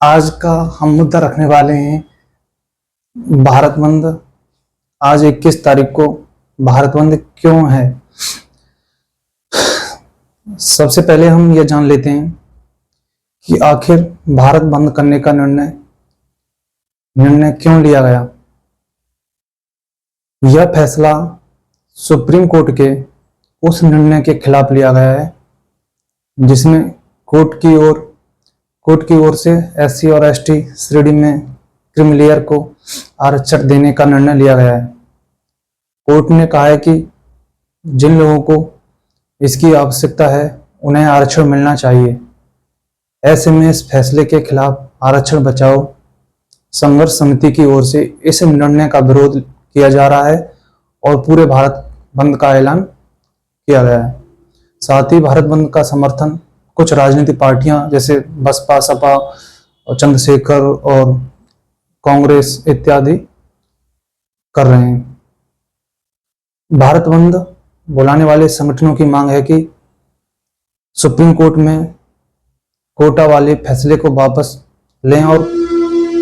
आज का हम मुद्दा रखने वाले हैं भारत बंद। आज 21 तारीख को भारत बंद क्यों है। सबसे पहले हम यह जान लेते हैं कि आखिर भारत बंद करने का निर्णय क्यों लिया गया। यह फैसला सुप्रीम कोर्ट के उस निर्णय के खिलाफ लिया गया है जिसमें कोर्ट की ओर से एससी और एसटी श्रेणी में क्रीमिलेयर को आरक्षण देने का निर्णय लिया गया है। कोर्ट ने कहा है कि जिन लोगों को इसकी आवश्यकता है उन्हें आरक्षण मिलना चाहिए। ऐसे में इस फैसले के खिलाफ आरक्षण बचाओ संघर्ष समिति की ओर से इस निर्णय का विरोध किया जा रहा है और पूरे भारत बंद का ऐलान किया गया है। साथ ही भारत बंद का समर्थन कुछ राजनीतिक पार्टियां जैसे बसपा, सपा और चंद्रशेखर और कांग्रेस इत्यादि कर रहे हैं। भारत बंद बुलाने वाले संगठनों की मांग है कि सुप्रीम कोर्ट में कोटा वाले फैसले को वापस लें और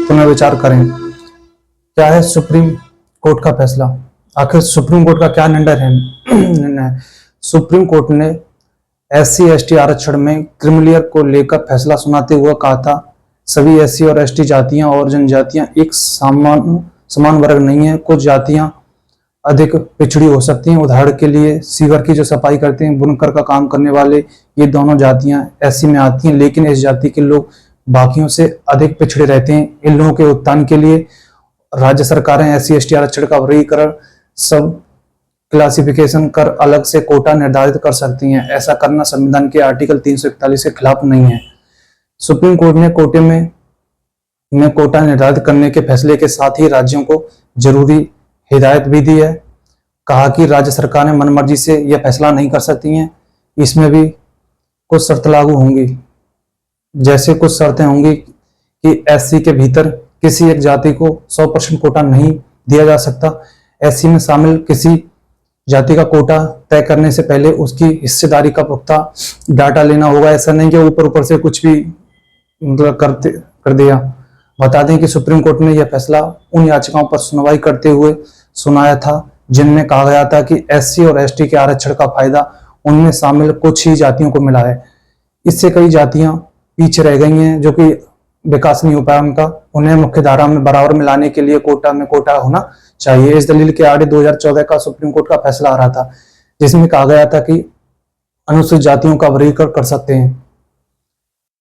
पुनर्विचार करें। क्या है सुप्रीम कोर्ट का फैसला? आखिर सुप्रीम कोर्ट का क्या निर्णय है? सुप्रीम कोर्ट ने एससी एसटी आरक्षण में क्रीमिलेयर को लेकर फैसला सुनाते हुए कहा था, सभी एससी और एसटी जातियां और जनजातियां एक समान वर्ग नहीं है। कुछ जातियां अधिक पिछड़ी हो सकती हैं। उदाहरण के लिए सीवर की जो सफाई करते हैं, बुनकर का काम करने वाले, ये दोनों जातियां एससी में आती हैं, लेकिन इस जाति के लोग बाकियों से अधिक पिछड़े रहते हैं। इन लोगों के उत्थान के लिए राज्य सरकारें एससी एसटी आरक्षण का वर्गीकरण सब क्लासिफिकेशन कर अलग से कोटा निर्धारित कर सकती हैं। ऐसा करना संविधान के आर्टिकल 341 के खिलाफ नहीं है। सुप्रीम कोर्ट ने कोटे में कोटा निर्धारित करने के फैसले के साथ ही राज्यों को जरूरी हिदायत भी दी है। कहा कि राज्य सरकारें मनमर्जी से यह फैसला नहीं कर सकती हैं। इसमें भी कुछ शर्त लागू होंगी। जैसे कुछ शर्तें होंगी कि एससी के भीतर किसी एक जाति को 100% कोटा नहीं दिया जा सकता। एससी में शामिल किसी जाति का कोटा तय करने से पहले उसकी हिस्सेदारी का पुख्ता डाटा लेना होगा। ऐसा नहीं कि ऊपर से कुछ भी मतलब कर दिया। बता दें कि सुप्रीम कोर्ट ने यह फैसला उन याचिकाओं पर सुनवाई करते हुए सुनाया था जिनमें कहा गया था कि एससी और एसटी के आरक्षण का फायदा उनमें शामिल कुछ ही जातियों को मिला है। इससे कई जातियां पीछे रह गई हैं जो कि विकास नहीं हो पाया उनका। उन्हें मुख्य धारा में बराबर मिलाने के लिए कोटा होना चाहिए। इस दलील के आड़े 2014 का सुप्रीम कोर्ट का फैसला आ रहा था जिसमें कहा गया था कि अनुसूचित जातियों का वर्गीकरण कर सकते हैं।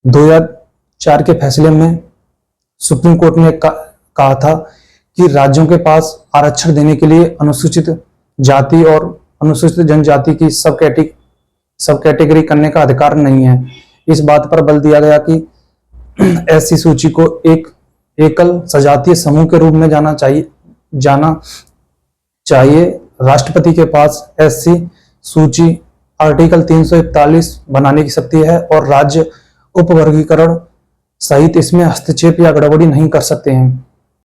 2004 के फैसले में सुप्रीम कोर्ट ने कहा था कि राज्यों के पास आरक्षण देने के लिए अनुसूचित जाति और अनुसूचित जनजाति की सब कैटेगरी करने का अधिकार नहीं है। इस बात पर बल दिया गया कि ऐसी सूची को एक एकल सजातीय समूह के रूप में जाना चाहिए। राष्ट्रपति के पास एससी सूची आर्टिकल 341 बनाने की शक्ति है और राज्य उपवर्गीकरण सहित इसमें हस्तक्षेप या गड़बड़ी नहीं कर सकते हैं।